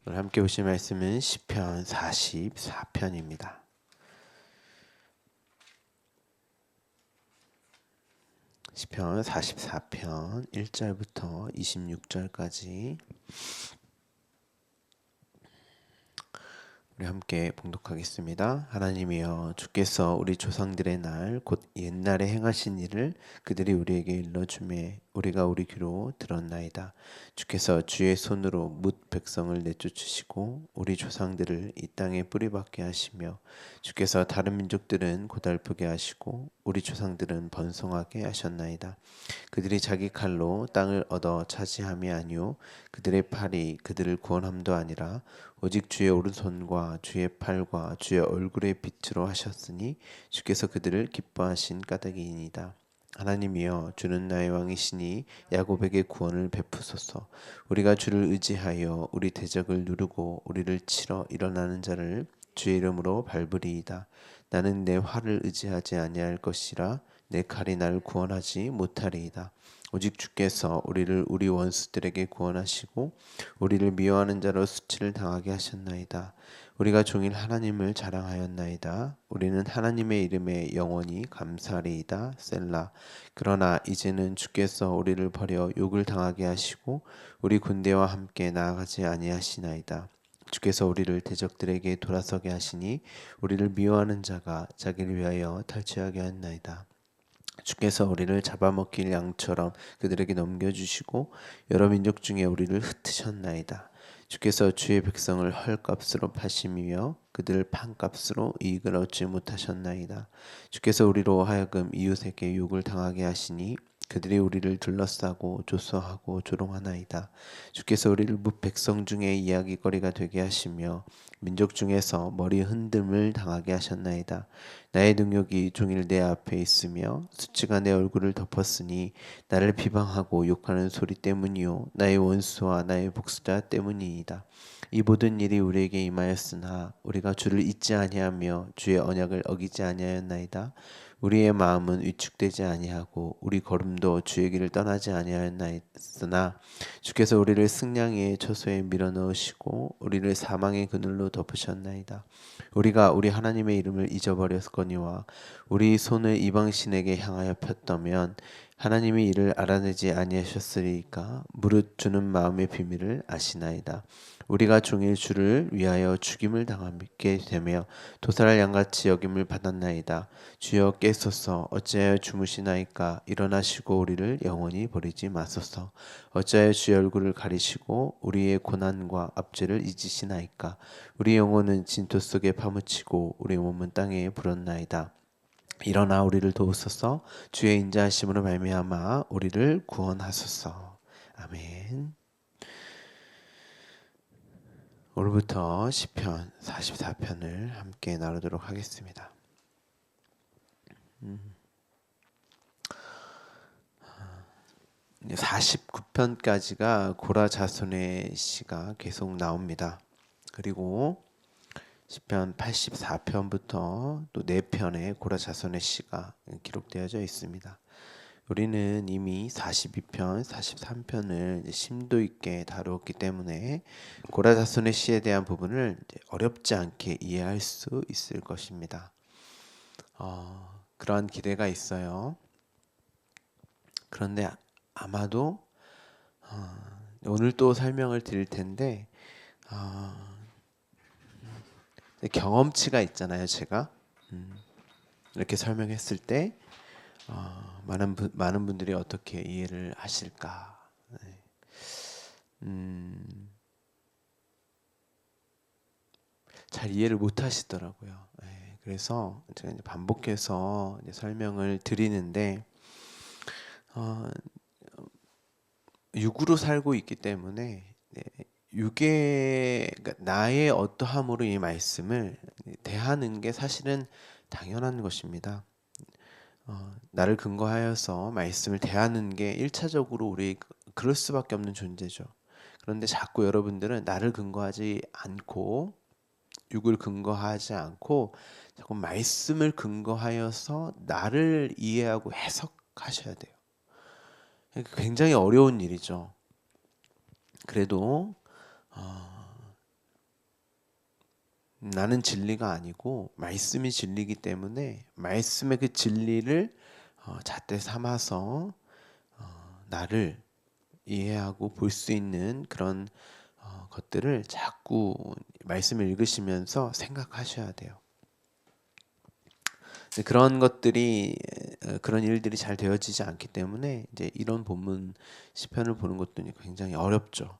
오늘 함께 보실 말씀은 시편 44편입니다. 시편 44편 1절부터 26절까지 우리 함께 봉독하겠습니다. 하나님이여, 주께서 우리 조상들의 날 곧 옛날에 행하신 일을 그들이 우리에게 일러주매 우리가 우리 귀로 들었나이다. 주께서 주의 손으로 뭇 백성을 내쫓으시고 우리 조상들을 이 땅에 뿌리박게 하시며 주께서 다른 민족들은 고달프게 하시고 우리 조상들은 번성하게 하셨나이다. 그들이 자기 칼로 땅을 얻어 차지함이 아니요 그들의 팔이 그들을 구원함도 아니라 오직 주의 오른손과 주의 팔과 주의 얼굴의 빛으로 하셨으니 주께서 그들을 기뻐하신 까닭이니이다. 하나님이여, 주는 나의 왕이시니 야곱에게 구원을 베푸소서. 우리가 주를 의지하여 우리 대적을 누르고 우리를 치러 일어나는 자를 주의 이름으로 밟으리이다. 나는 내 활을 의지하지 아니할 것이라 내 칼이 나를 구원하지 못하리이다. 오직 주께서 우리를 우리 원수들에게 구원하시고 우리를 미워하는 자로 수치를 당하게 하셨나이다. 우리가 종일 하나님을 자랑하였나이다. 우리는 하나님의 이름에 영원히 감사하리이다. 셀라. 그러나 이제는 주께서 우리를 버려 욕을 당하게 하시고 우리 군대와 함께 나아가지 아니하시나이다. 주께서 우리를 대적들에게 돌아서게 하시니 우리를 미워하는 자가 자기를 위하여 탈취하게 하였나이다. 주께서 우리를 잡아먹길 양처럼 그들에게 넘겨주시고 여러 민족 중에 우리를 흩으셨나이다. 주께서 주의 백성을 헐값으로 파심이며 그들을 판값으로 이익을 얻지 못하셨나이다. 주께서 우리로 하여금 이웃에게 욕을 당하게 하시니 그들이 우리를 둘러싸고 조소하고 조롱하나이다. 주께서 우리를 뭇 백성 중에 이야기거리가 되게 하시며 민족 중에서 머리 흔듦을 당하게 하셨나이다. 나의 능력이 종일 내 앞에 있으며 수치가 내 얼굴을 덮었으니 나를 비방하고 욕하는 소리 때문이요 나의 원수와 나의 복수자 때문이이다. 이 모든 일이 우리에게 임하였으나 우리가 주를 잊지 아니하며 주의 언약을 어기지 아니하였나이다. 우리의 마음은 위축되지 아니하고 우리 걸음도 주의 길을 떠나지 아니하였나이다. 주께서 우리를 승냥이의 처소에 밀어넣으시고 우리를 사망의 그늘로 덮으셨나이다. 우리가 우리 하나님의 이름을 잊어버렸거니와 우리 손을 이방신에게 향하여 폈다면 하나님이 이를 알아내지 아니하셨으리까. 무릇 주는 마음의 비밀을 아시나이다. 우리가 종일 주를 위하여 죽임을 당하게 되며 도살할 양같이 여김을 받았나이다. 주여 깨소서. 어찌하여 주무시나이까. 일어나시고 우리를 영원히 버리지 마소서. 어찌하여 주의 얼굴을 가리시고 우리의 고난과 압제를 잊으시나이까. 우리 영혼은 진토 속에 파묻히고 우리 몸은 땅에 불었나이다. 일어나 우리를 도우소서. 주의 인자하심으로 말미암아 우리를 구원하소서. 아멘. 오늘부터 시편 44편을 함께 나누도록 하겠습니다. 49편까지가 고라 자손의 시가 계속 나옵니다. 그리고 시편 84편부터 또 4편의 고라 자손의 시가 기록되어져 있습니다. 우리는 이미 42편, 43편을 심도 있게 다루었기 때문에 고라 자손의 시에 대한 부분을 어렵지 않게 이해할 수 있을 것입니다. 그러한 기대가 있어요. 그런데 아마도 오늘 또 설명을 드릴 텐데 경험치가 있잖아요. 제가 이렇게 설명했을 때 많은 분들이 어떻게 이해를 하실까? 잘 이해를 못 하시더라고요. 그래서 제가 이제 반복해서 이제 설명을 드리는데 육으로 살고 있기 때문에 육의 그러니까 나의 어떠함으로 이 말씀을 대하는 게 사실은 당연한 것입니다. 나를 근거하여서 말씀을 대하는 게 1차적으로 우리 그럴 수밖에 없는 존재죠. 그런데 자꾸 여러분들은 나를 근거하지 않고 육을 근거하지 않고 자꾸 말씀을 근거하여서 나를 이해하고 해석하셔야 돼요. 굉장히 어려운 일이죠. 그래도 나는 진리가 아니고 말씀이 진리이기 때문에 말씀의 그 진리를 잣대 삼아서 나를 이해하고 볼 수 있는 그런 것들을 자꾸 말씀을 읽으시면서 생각하셔야 돼요. 그런 것들이 그런 일들이 잘 되어지지 않기 때문에 이제 이런 본문 시편을 보는 것도 굉장히 어렵죠.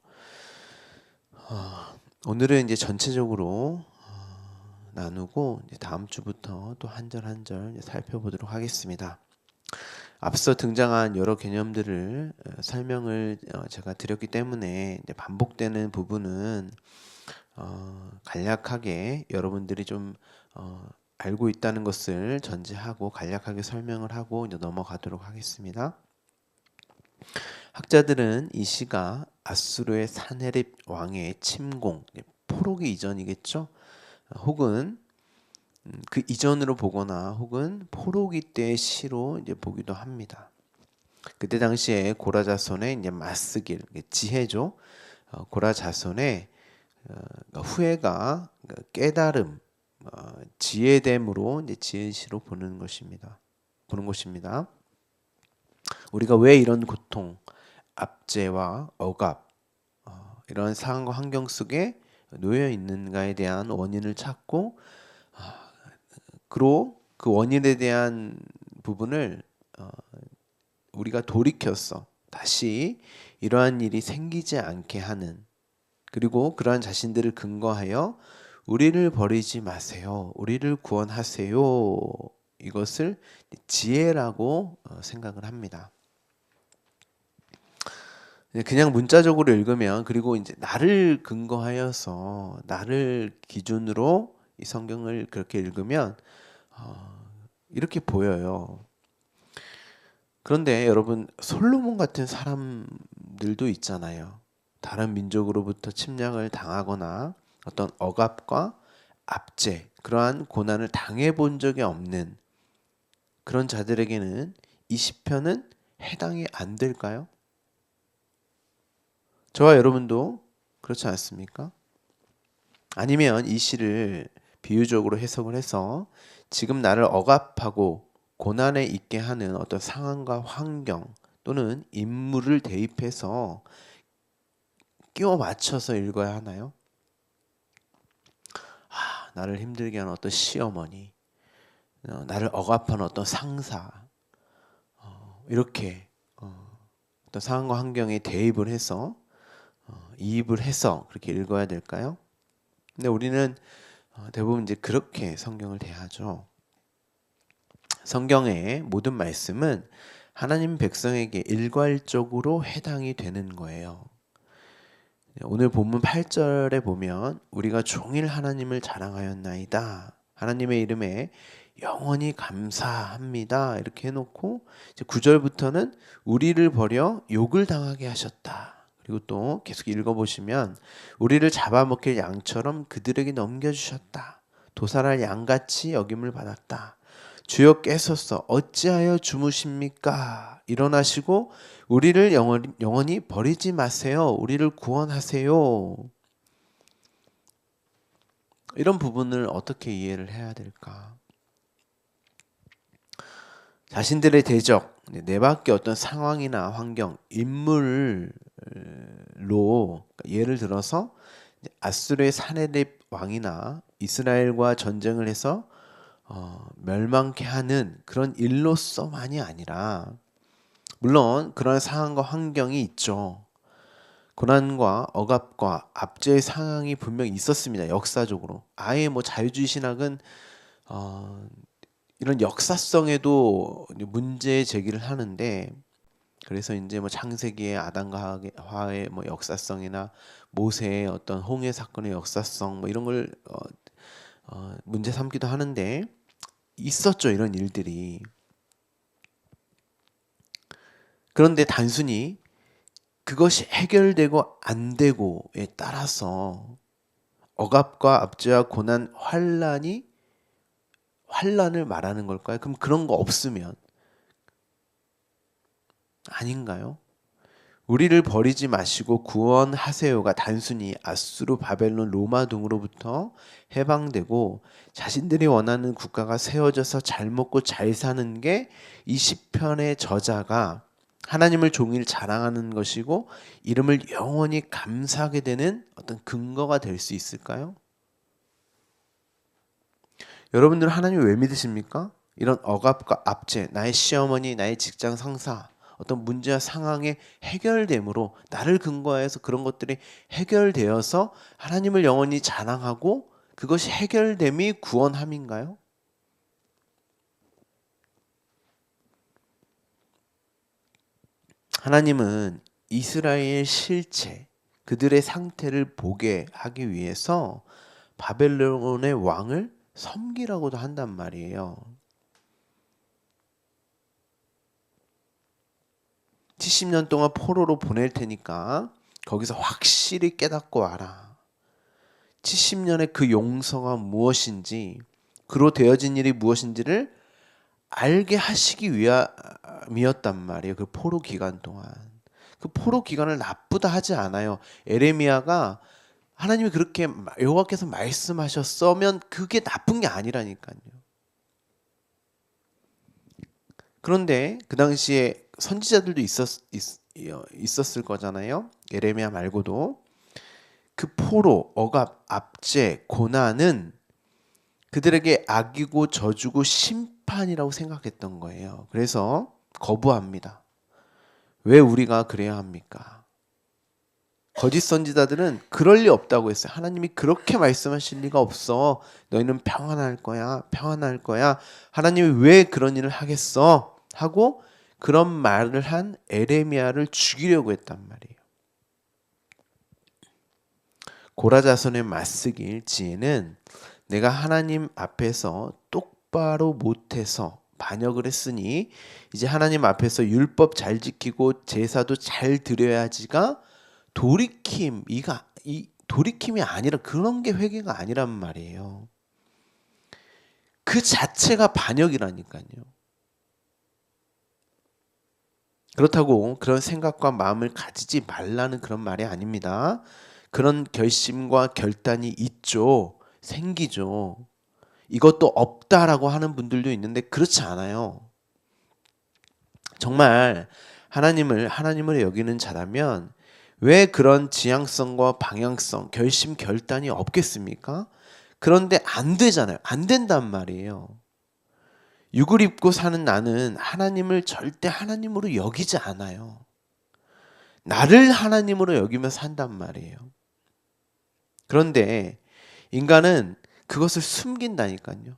오늘은 이제 전체적으로 나누고 이제 다음 주부터 또 한 절 한 절 살펴보도록 하겠습니다. 앞서 등장한 여러 개념들을 설명을 제가 드렸기 때문에 이제 반복되는 부분은 간략하게 여러분들이 좀 알고 있다는 것을 전제하고 간략하게 설명을 하고 이제 넘어가도록 하겠습니다. 학자들은 이 시가 아수르의 사네립 왕의 침공, 포로기 이전이겠죠? 혹은 그 이전으로 보거나 혹은 포로기 때의 시로 이제 보기도 합니다. 그때 당시에 고라 자손의 이제 맞쓰길 지혜죠. 고라 자손의 후회가 깨달음, 지혜됨으로 이제 지혜시로 보는 것입니다. 우리가 왜 이런 고통, 압제와 억압, 이런 상황과 환경 속에 놓여 있는가에 대한 원인을 찾고, 그로 그 원인에 대한 부분을 우리가 돌이켜서 다시 이러한 일이 생기지 않게 하는, 그리고 그러한 자신들을 근거하여 우리를 버리지 마세요, 우리를 구원하세요, 이것을 지혜라고 생각을 합니다. 그냥 문자적으로 읽으면, 그리고 이제 나를 근거하여서 나를 기준으로 이 성경을 그렇게 읽으면 이렇게 보여요. 그런데 여러분, 솔로몬 같은 사람들도 있잖아요. 다른 민족으로부터 침략을 당하거나 어떤 억압과 압제, 그러한 고난을 당해 본 적이 없는 그런 자들에게는 이 시편은 해당이 안 될까요? 저와 여러분도 그렇지 않습니까? 아니면 이 시를 비유적으로 해석을 해서 지금 나를 억압하고 고난에 있게 하는 어떤 상황과 환경 또는 인물을 대입해서 끼워 맞춰서 읽어야 하나요? 나를 힘들게 하는 어떤 시어머니, 나를 억압하는 어떤 상사, 이렇게 어떤 상황과 환경에 대입을 해서 이입을 해서 그렇게 읽어야 될까요? 근데 우리는 대부분 이제 그렇게 성경을 대하죠. 성경의 모든 말씀은 하나님 백성에게 일괄적으로 해당이 되는 거예요. 오늘 본문 8절에 보면 우리가 종일 하나님을 자랑하였나이다, 하나님의 이름에 영원히 감사합니다, 이렇게 해놓고 이제 9절부터는 우리를 버려 욕을 당하게 하셨다. 그리고 또 계속 읽어보시면 우리를 잡아먹힐 양처럼 그들에게 넘겨주셨다. 도살할 양같이 여김을 받았다. 주여 깨소서, 어찌하여 주무십니까? 일어나시고 우리를 영원히 버리지 마세요, 우리를 구원하세요. 이런 부분을 어떻게 이해를 해야 될까? 자신들의 대적, 내 밖에 어떤 상황이나 환경, 인물로, 예를 들어서 아수르의 사네립 왕이나 이스라엘과 전쟁을 해서 멸망케 하는 그런 일로서만이 아니라, 물론 그런 상황과 환경이 있죠. 고난과 억압과 압제의 상황이 분명히 있었습니다. 역사적으로. 아예 뭐 자유주의 신학은 이런 역사성에도 문제 제기를 하는데, 그래서 이제 뭐 창세기의 아담과 하와의 뭐 역사성이나 모세의 어떤 홍해 사건의 역사성 뭐 이런 걸 문제 삼기도 하는데, 있었죠, 이런 일들이. 그런데 단순히 그것이 해결되고 안 되고에 따라서 억압과 압제와 고난, 환란을 말하는 걸까요? 그럼 그런 거 없으면 아닌가요? 우리를 버리지 마시고 구원하세요가 단순히 아수르, 바벨론, 로마 등으로부터 해방되고 자신들이 원하는 국가가 세워져서 잘 먹고 잘 사는 게 이 시편의 저자가 하나님을 종일 자랑하는 것이고 이름을 영원히 감사하게 되는 어떤 근거가 될 수 있을까요? 여러분들은 하나님을 왜 믿으십니까? 이런 억압과 압제, 나의 시어머니, 나의 직장 상사, 어떤 문제와 상황의 해결됨으로 나를 근거해서 그런 것들이 해결되어서 하나님을 영원히 자랑하고 그것이 해결됨이 구원함인가요? 하나님은 이스라엘 실체, 그들의 상태를 보게 하기 위해서 바벨론의 왕을 섬기라고도 한단 말이에요. 70년 동안 포로로 보낼 테니까 거기서 확실히 깨닫고 와라. 70년의 그 용서가 무엇인지, 그로 되어진 일이 무엇인지를 알게 하시기 위함이었단 말이에요. 그 포로 기간 동안. 그 포로 기간을 나쁘다 하지 않아요. 에레미야가 하나님이 그렇게 여호와께서 말씀하셨으면 그게 나쁜 게 아니라니까요. 그런데 그 당시에 선지자들도 있었을 거잖아요. 에레미야 말고도. 그 포로, 억압, 압제, 고난은 그들에게 악이고 저주고 심판이라고 생각했던 거예요. 그래서 거부합니다. 왜 우리가 그래야 합니까? 거짓 선지자들은 그럴 리 없다고 했어요. 하나님이 그렇게 말씀하실 리가 없어. 너희는 평안할 거야. 평안할 거야. 하나님이 왜 그런 일을 하겠어? 하고 그런 말을 한 에레미야를 죽이려고 했단 말이에요. 고라자손의 맞쓰기 일지에는 내가 하나님 앞에서 똑바로 못해서 반역을 했으니 이제 하나님 앞에서 율법 잘 지키고 제사도 잘 드려야지가 돌이킴이 아니라 그런 게 회개가 아니란 말이에요. 그 자체가 반역이라니까요. 그렇다고 그런 생각과 마음을 가지지 말라는 그런 말이 아닙니다. 그런 결심과 결단이 있죠. 생기죠. 이것도 없다라고 하는 분들도 있는데 그렇지 않아요. 정말 하나님을 여기는 자라면 왜 그런 지향성과 방향성, 결심, 결단이 없겠습니까? 그런데 안 되잖아요. 안 된단 말이에요. 육을 입고 사는 나는 하나님을 절대 하나님으로 여기지 않아요. 나를 하나님으로 여기며 산단 말이에요. 그런데 인간은 그것을 숨긴다니까요.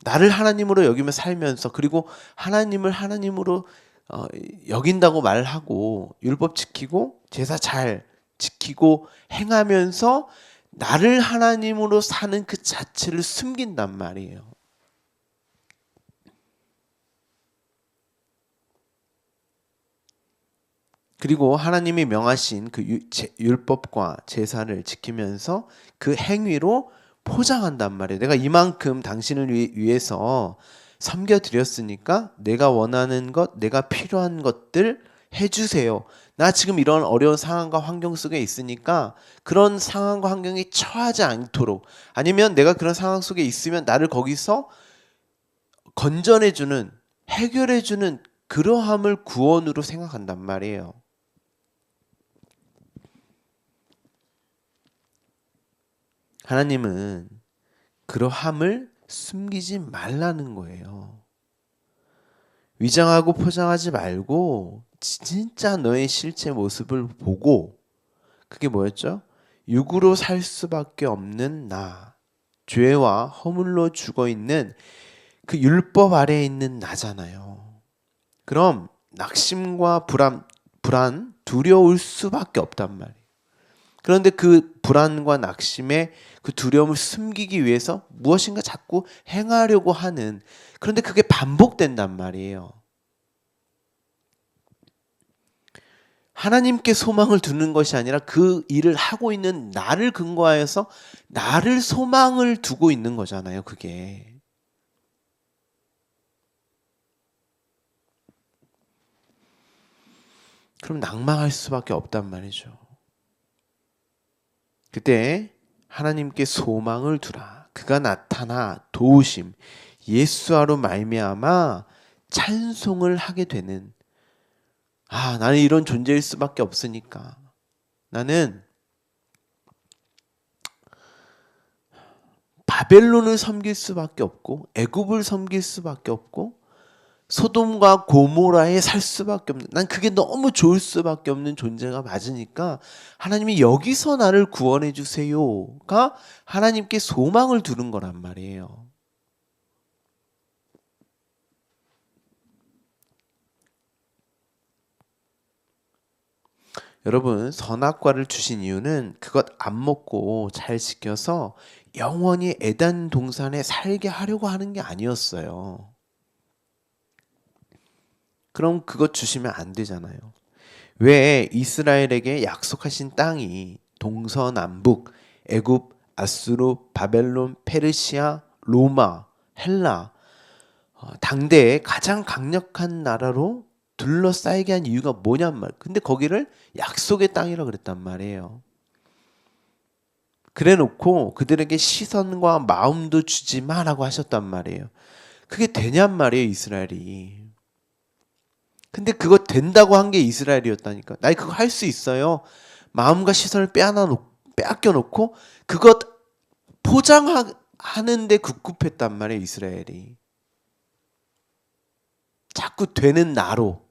나를 하나님으로 여기며 살면서 그리고 하나님을 하나님으로 여긴다고 말하고 율법 지키고 제사 잘 지키고 행하면서 나를 하나님으로 사는 그 자체를 숨긴단 말이에요. 그리고 하나님이 명하신 그 율법과 제사를 지키면서 그 행위로 포장한단 말이에요. 내가 이만큼 당신을 위해서 섬겨드렸으니까 내가 원하는 것, 내가 필요한 것들 해주세요. 나 지금 이런 어려운 상황과 환경 속에 있으니까 그런 상황과 환경에 처하지 않도록 아니면 내가 그런 상황 속에 있으면 나를 거기서 건전해주는, 해결해주는 그러함을 구원으로 생각한단 말이에요. 하나님은 그러함을 숨기지 말라는 거예요. 위장하고 포장하지 말고 진짜 너의 실제 모습을 보고 그게 뭐였죠? 육으로 살 수밖에 없는 나, 죄와 허물로 죽어있는 그 율법 아래에 있는 나잖아요. 그럼 낙심과 불안, 두려울 수밖에 없단 말이에요. 그런데 그 불안과 낙심의 그 두려움을 숨기기 위해서 무엇인가 자꾸 행하려고 하는, 그런데 그게 반복된단 말이에요. 하나님께 소망을 두는 것이 아니라 그 일을 하고 있는 나를 근거하여서 나를 소망을 두고 있는 거잖아요, 그게. 그럼 낭망할 수밖에 없단 말이죠. 그때 하나님께 소망을 두라. 그가 나타나 도우심 예수와로 말미암아 찬송을 하게 되는, 나는 이런 존재일 수밖에 없으니까 나는 바벨론을 섬길 수밖에 없고 애굽을 섬길 수밖에 없고 소돔과 고모라에 살 수밖에 없는, 난 그게 너무 좋을 수밖에 없는 존재가 맞으니까 하나님이 여기서 나를 구원해 주세요가 하나님께 소망을 두는 거란 말이에요. 여러분, 선악과를 주신 이유는 그것 안 먹고 잘 지켜서 영원히 에덴 동산에 살게 하려고 하는 게 아니었어요. 그럼 그것 주시면 안 되잖아요. 왜 이스라엘에게 약속하신 땅이 동서남북 애굽, 아수르, 바벨론, 페르시아, 로마, 헬라, 당대의 가장 강력한 나라로 둘러싸이게 한 이유가 뭐냔 말. 근데 거기를 약속의 땅이라 그랬단 말이에요. 그래 놓고 그들에게 시선과 마음도 주지 마라고 하셨단 말이에요. 그게 되냔 말이에요, 이스라엘이. 근데 그거 된다고 한 게 이스라엘이었다니까. 나 그거 할 수 있어요. 마음과 시선을 빼앗겨 놓고 그것 포장하는데 급급했단 말이에요, 이스라엘이. 자꾸 되는 나로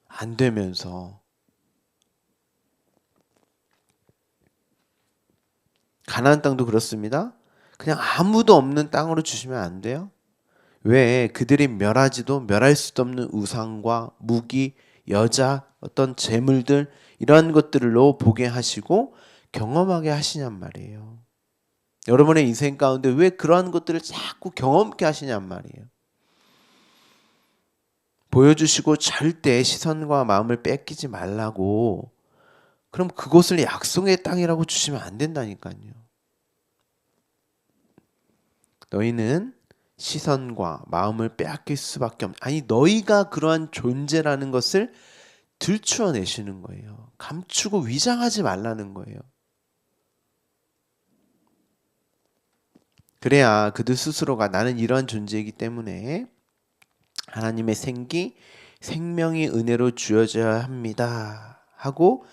안 되면서. 가나안 땅도 그렇습니다. 그냥 아무도 없는 땅으로 주시면 안 돼요. 왜? 그들이 멸하지도 멸할 수도 없는 우상과 무기, 여자, 어떤 재물들 이러한 것들로 보게 하시고 경험하게 하시냔 말이에요. 여러분의 인생 가운데 왜 그러한 것들을 자꾸 경험케 하시냔 말이에요. 보여주시고 절대 시선과 마음을 뺏기지 말라고. 그럼 그곳을 약속의 땅이라고 주시면 안 된다니까요. 너희는 시선과 마음을 빼앗길 수밖에 없는, 아니 너희가 그러한 존재라는 것을 들추어내시는 거예요. 감추고 위장하지 말라는 거예요. 그래야 그들 스스로가 나는 이러한 존재이기 때문에 하나님의 생명이 은혜로 주어져야 합니다 하고,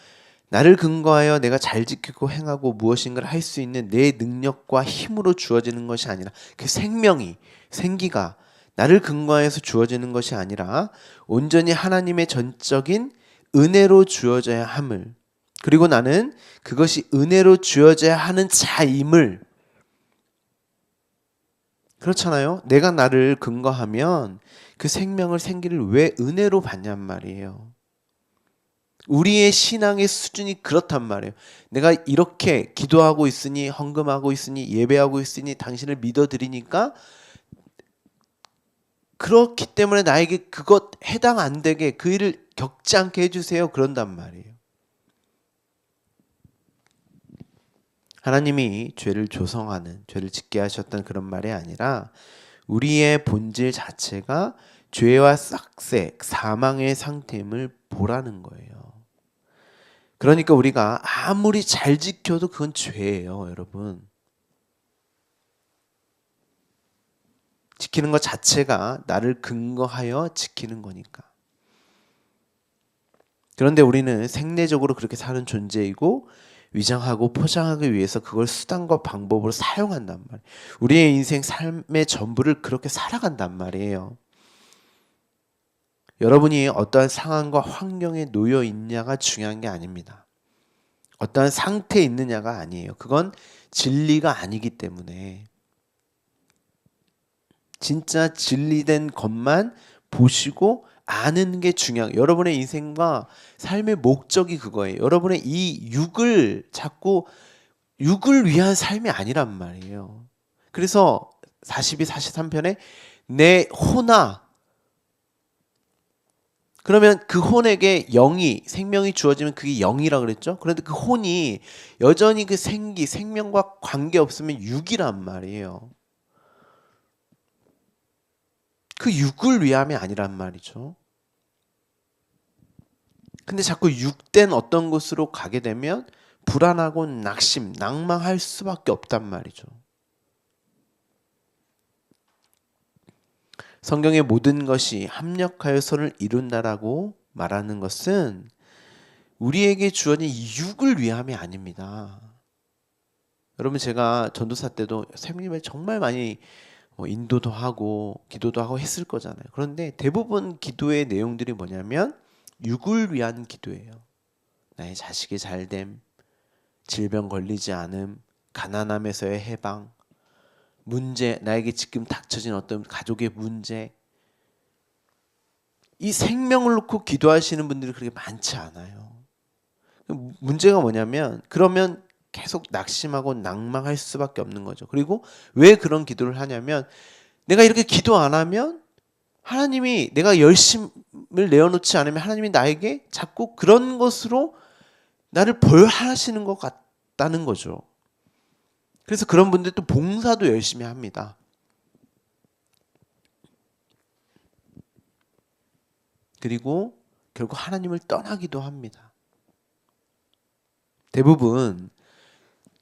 나를 근거하여 내가 잘 지키고 행하고 무엇인가를 할 수 있는 내 능력과 힘으로 주어지는 것이 아니라, 그 생기가 나를 근거해서 주어지는 것이 아니라 온전히 하나님의 전적인 은혜로 주어져야 함을, 그리고 나는 그것이 은혜로 주어져야 하는 자임을, 그렇잖아요. 내가 나를 근거하면 그 생기를 왜 은혜로 받냔 말이에요. 우리의 신앙의 수준이 그렇단 말이에요. 내가 이렇게 기도하고 있으니, 헌금하고 있으니, 예배하고 있으니 당신을 믿어드리니까, 그렇기 때문에 나에게 그것 해당 안 되게 그 일을 겪지 않게 해주세요. 그런단 말이에요. 하나님이 죄를 조성하는, 죄를 짓게 하셨던 그런 말이 아니라 우리의 본질 자체가 죄와 싹색, 사망의 상태임을 보라는 거예요. 그러니까 우리가 아무리 잘 지켜도 그건 죄예요, 여러분. 지키는 것 자체가 나를 근거하여 지키는 거니까. 그런데 우리는 생내적으로 그렇게 사는 존재이고 위장하고 포장하기 위해서 그걸 수단과 방법으로 사용한단 말이에요. 우리의 인생 삶의 전부를 그렇게 살아간단 말이에요. 여러분이 어떠한 상황과 환경에 놓여 있냐가 중요한 게 아닙니다. 어떠한 상태에 있느냐가 아니에요. 그건 진리가 아니기 때문에. 진짜 진리된 것만 보시고 아는 게 중요해요. 여러분의 인생과 삶의 목적이 그거예요. 여러분의 이 자꾸 육을 위한 삶이 아니란 말이에요. 그래서 42, 43편에 내 혼아, 그러면 그 혼에게 생명이 주어지면 그게 영이라 그랬죠. 그런데 그 혼이 여전히 그 생명과 관계 없으면 육이란 말이에요. 그 육을 위함이 아니란 말이죠. 근데 자꾸 육된 어떤 곳으로 가게 되면 불안하고 낙심, 낭망할 수밖에 없단 말이죠. 성경의 모든 것이 합력하여 선을 이룬다라고 말하는 것은 우리에게 주어진 육을 위함이 아닙니다. 여러분, 제가 전도사 때도 샘님을 정말 많이 인도도 하고 기도도 하고 했을 거잖아요. 그런데 대부분 기도의 내용들이 뭐냐면 육을 위한 기도예요. 나의 자식이 잘됨, 질병 걸리지 않음, 가난함에서의 해방, 문제, 나에게 지금 닥쳐진 어떤 가족의 문제, 이 생명을 놓고 기도하시는 분들이 그렇게 많지 않아요. 문제가 뭐냐면 그러면 계속 낙심하고 낭망할 수밖에 없는 거죠. 그리고 왜 그런 기도를 하냐면 내가 이렇게 기도 안 하면 하나님이, 내가 열심을 내어놓지 않으면 하나님이 나에게 자꾸 그런 것으로 나를 벌하시는 것 같다는 거죠. 그래서 그런 분들 또 봉사도 열심히 합니다. 그리고 결국 하나님을 떠나기도 합니다. 대부분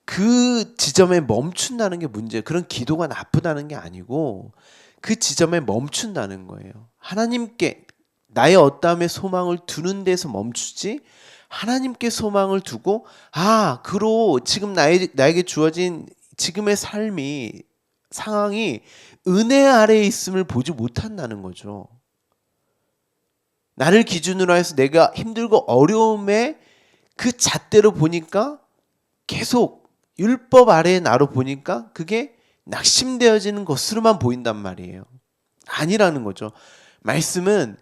그 지점에 멈춘다는 게 문제예요. 그런 기도가 나쁘다는 게 아니고 그 지점에 멈춘다는 거예요. 하나님께 나의 어떠함의 소망을 두는 데서 멈추지, 하나님께 소망을 두고 그로 지금 나에게 주어진 지금의 삶이, 상황이 은혜 아래에 있음을 보지 못한다는 거죠. 나를 기준으로 해서 내가 힘들고 어려움에 그 잣대로 보니까, 계속 율법 아래의 나로 보니까 그게 낙심되어지는 것으로만 보인단 말이에요. 아니라는 거죠. 말씀은,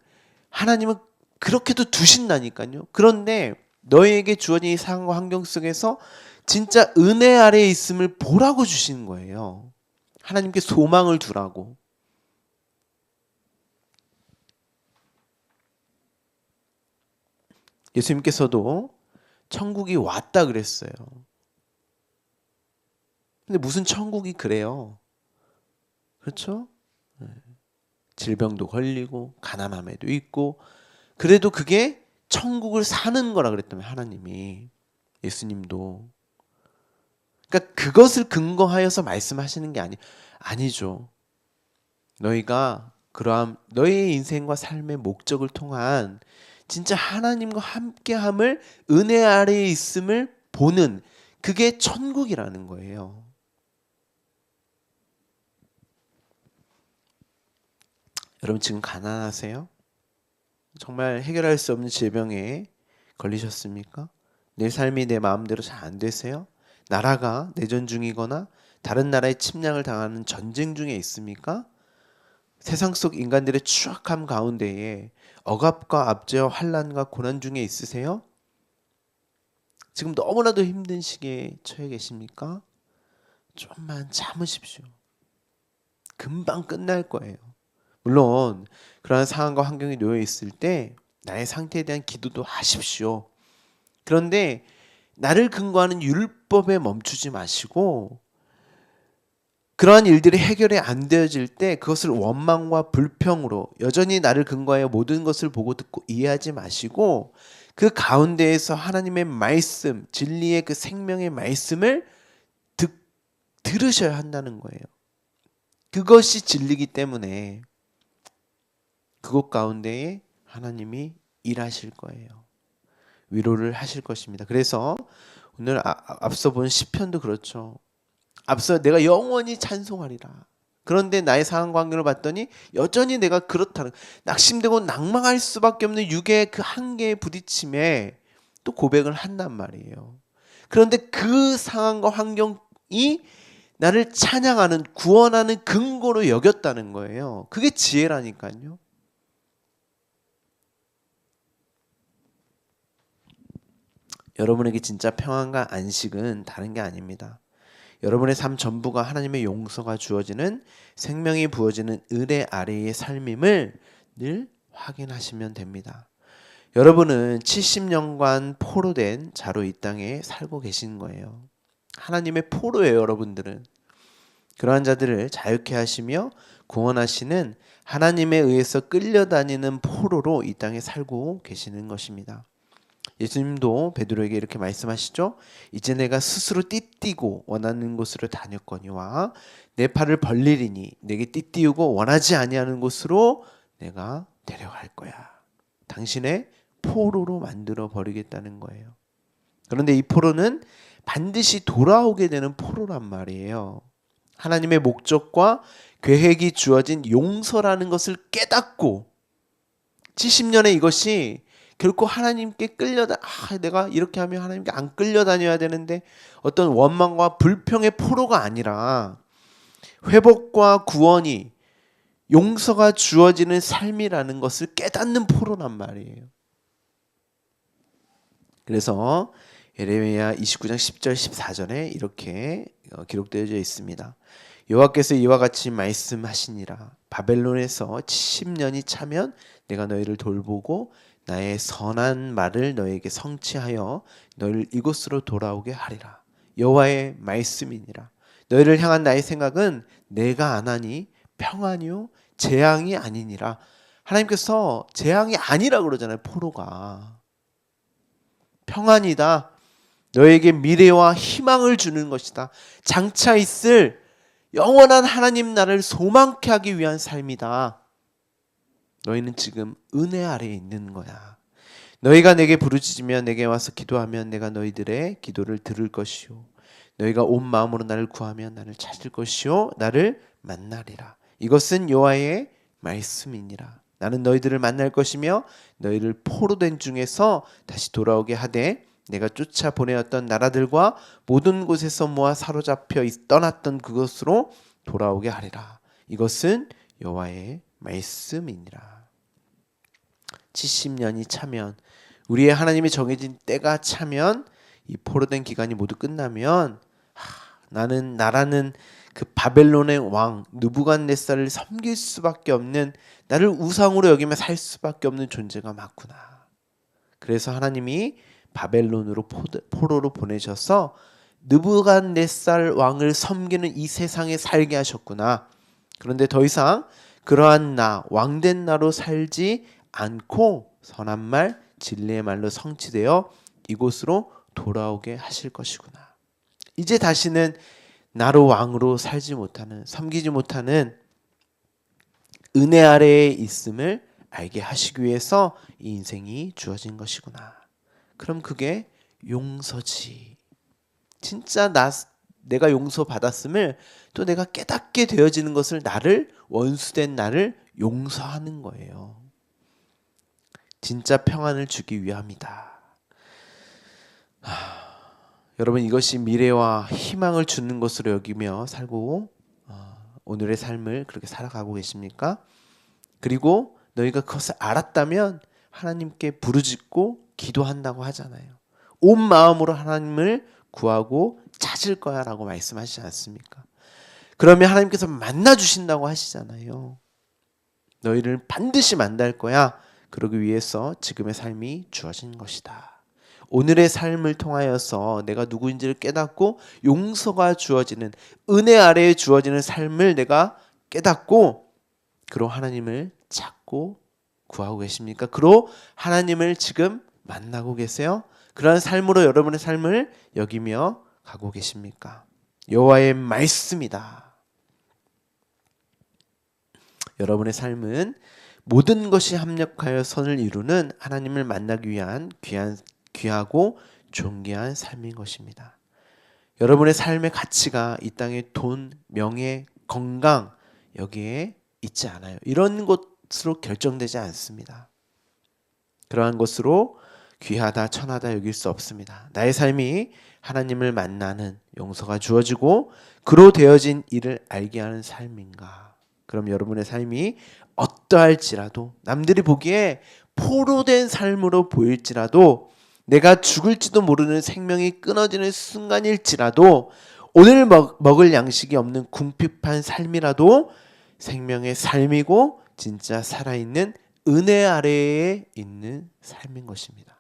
하나님은 그렇게도 두신다니까요. 그런데 너에게 주어진 이 상황과 환경 속에서 진짜 은혜 아래에 있음을 보라고 주시는 거예요. 하나님께 소망을 두라고. 예수님께서도 천국이 왔다 그랬어요. 근데 무슨 천국이 그래요? 그렇죠? 질병도 걸리고 가난함에도 있고, 그래도 그게 천국을 사는 거라 그랬다면 하나님이, 예수님도. 그러니까 그것을 근거하여서 말씀하시는 게 아니죠. 너희가 그러한 너희의 인생과 삶의 목적을 통한 진짜 하나님과 함께함을, 은혜 아래에 있음을 보는, 그게 천국이라는 거예요. 여러분, 지금 가난하세요? 정말 해결할 수 없는 질병에 걸리셨습니까? 내 삶이 내 마음대로 잘 안 되세요? 나라가 내전 중이거나 다른 나라의 침략을 당하는 전쟁 중에 있습니까? 세상 속 인간들의 추악함 가운데에 억압과 압제와 환난과 고난 중에 있으세요? 지금 너무나도 힘든 시기에 처해 계십니까? 좀만 참으십시오. 금방 끝날 거예요. 물론 그러한 상황과 환경에 놓여 있을 때 나의 상태에 대한 기도도 하십시오. 그런데 나를 근거하는 율법에 멈추지 마시고, 그러한 일들이 해결이 안 되어질 때 그것을 원망과 불평으로 여전히 나를 근거하여 모든 것을 보고 듣고 이해하지 마시고, 그 가운데에서 하나님의 말씀, 진리의 그 생명의 말씀을 들으셔야 한다는 거예요. 그것이 진리이기 때문에 그것 가운데에 하나님이 일하실 거예요. 위로를 하실 것입니다. 그래서 오늘 앞서 본 시편도 그렇죠. 앞서 내가 영원히 찬송하리라. 그런데 나의 상황 관계를 봤더니 여전히 내가 그렇다는, 낙심되고 낭망할 수밖에 없는 육의 그 한계에 부딪힘에 또 고백을 한단 말이에요. 그런데 그 상황과 환경이 나를 찬양하는, 구원하는 근거로 여겼다는 거예요. 그게 지혜라니까요. 여러분에게 진짜 평안과 안식은 다른 게 아닙니다. 여러분의 삶 전부가 하나님의 용서가 주어지는, 생명이 부어지는 은혜 아래의 삶임을 늘 확인하시면 됩니다. 여러분은 70년간 포로된 자로 이 땅에 살고 계신 거예요. 하나님의 포로예요, 여러분들은. 그러한 자들을 자유케 하시며 구원하시는, 하나님에 의해서 끌려다니는 포로로 이 땅에 살고 계시는 것입니다. 예수님도 베드로에게 이렇게 말씀하시죠. 이제 내가 스스로 띠띠고 원하는 곳으로 다녔거니와 내 팔을 벌리리니 내게 띠띠우고 원하지 아니하는 곳으로 내가 데려갈 거야. 당신의 포로로 만들어 버리겠다는 거예요. 그런데 이 포로는 반드시 돌아오게 되는 포로란 말이에요. 하나님의 목적과 계획이 주어진 용서라는 것을 깨닫고 70년의 이것이 결코 하나님께 내가 이렇게 하면 하나님께 안 끌려다녀야 되는데 어떤 원망과 불평의 포로가 아니라 회복과 구원이 용서가 주어지는 삶이라는 것을 깨닫는 포로란 말이에요. 그래서 예레미야 29장 10절 14절에 이렇게 기록되어져 있습니다. 여호와께서 이와 같이 말씀하시니라. 바벨론에서 70년이 차면 내가 너희를 돌보고 나의 선한 말을 너에게 성취하여 너희를 이곳으로 돌아오게 하리라. 여호와의 말씀이니라. 너희를 향한 나의 생각은 내가 안 하니 평안이요 재앙이 아니니라. 하나님께서 재앙이 아니라 그러잖아요. 포로가 평안이다. 너에게 미래와 희망을 주는 것이다. 장차 있을 영원한 하나님 나라를 소망케 하기 위한 삶이다. 너희는 지금 은혜 아래에 있는 거야. 너희가 내게 부르짖으면 내게 와서 기도하면 내가 너희들의 기도를 들을 것이요. 너희가 온 마음으로 나를 구하면 나를 찾을 것이요. 나를 만나리라. 이것은 여호와의 말씀이니라. 나는 너희들을 만날 것이며 너희를 포로된 중에서 다시 돌아오게 하되 내가 쫓아 보내었던 나라들과 모든 곳에서 모아 사로잡혀 떠났던 그곳으로 돌아오게 하리라. 이것은 여호와의 말씀이니라. 70년이 차면 우리의 하나님이 정해진 때가 차면 이 포로된 기간이 모두 끝나면 나라는 그 바벨론의 왕 느부갓네살을 섬길 수밖에 없는 나를 우상으로 여기며 살 수밖에 없는 존재가 맞구나. 그래서 하나님이 바벨론으로 포로로 보내셔서 느부갓네살 왕을 섬기는 이 세상에 살게 하셨구나. 그런데 더 이상 그러한 왕된 나로 살지 않고 선한 말, 진리의 말로 성취되어 이곳으로 돌아오게 하실 것이구나. 이제 다시는 나로 왕으로 살지 못하는, 섬기지 못하는 은혜 아래에 있음을 알게 하시기 위해서 이 인생이 주어진 것이구나. 그럼 그게 용서지. 진짜 내가 용서받았음을 또 내가 깨닫게 되어지는 것을 원수된 나를 용서하는 거예요. 진짜 평안을 주기 위함이다. 여러분 이것이 미래와 희망을 주는 것으로 여기며 살고 오늘의 삶을 그렇게 살아가고 계십니까? 그리고 너희가 그것을 알았다면 하나님께 부르짖고 기도한다고 하잖아요. 온 마음으로 하나님을 구하고 찾을 거야 라고 말씀하시지 않습니까? 그러면 하나님께서 만나주신다고 하시잖아요. 너희를 반드시 만날 거야. 그러기 위해서 지금의 삶이 주어진 것이다. 오늘의 삶을 통하여서 내가 누구인지를 깨닫고 용서가 주어지는 은혜 아래에 주어지는 삶을 내가 깨닫고 그로 하나님을 찾고 구하고 계십니까? 그로 하나님을 지금 만나고 계세요? 그러한 삶으로 여러분의 삶을 여기며 가고 계십니까? 여호와의 말씀이다. 여러분의 삶은 모든 것이 합력하여 선을 이루는 하나님을 만나기 위한 귀하고 존귀한 삶인 것입니다. 여러분의 삶의 가치가 이 땅의 돈, 명예, 건강 여기에 있지 않아요. 이런 것으로 결정되지 않습니다. 그러한 것으로 귀하다 천하다 여길 수 없습니다. 나의 삶이 하나님을 만나는 용서가 주어지고 그로 되어진 일을 알게 하는 삶인가? 그럼 여러분의 삶이 어떠할지라도 남들이 보기에 포로된 삶으로 보일지라도 내가 죽을지도 모르는 생명이 끊어지는 순간일지라도 오늘 먹을 양식이 없는 궁핍한 삶이라도 생명의 삶이고 진짜 살아있는 은혜 아래에 있는 삶인 것입니다.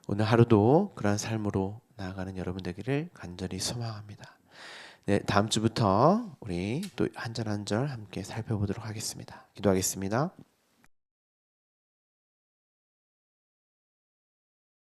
오늘 하루도 그러한 삶으로 나아가는 여러분 되기를 간절히 소망합니다. 네, 다음 주부터 우리 또 한 절 한 절 함께 살펴보도록 하겠습니다. 기도하겠습니다.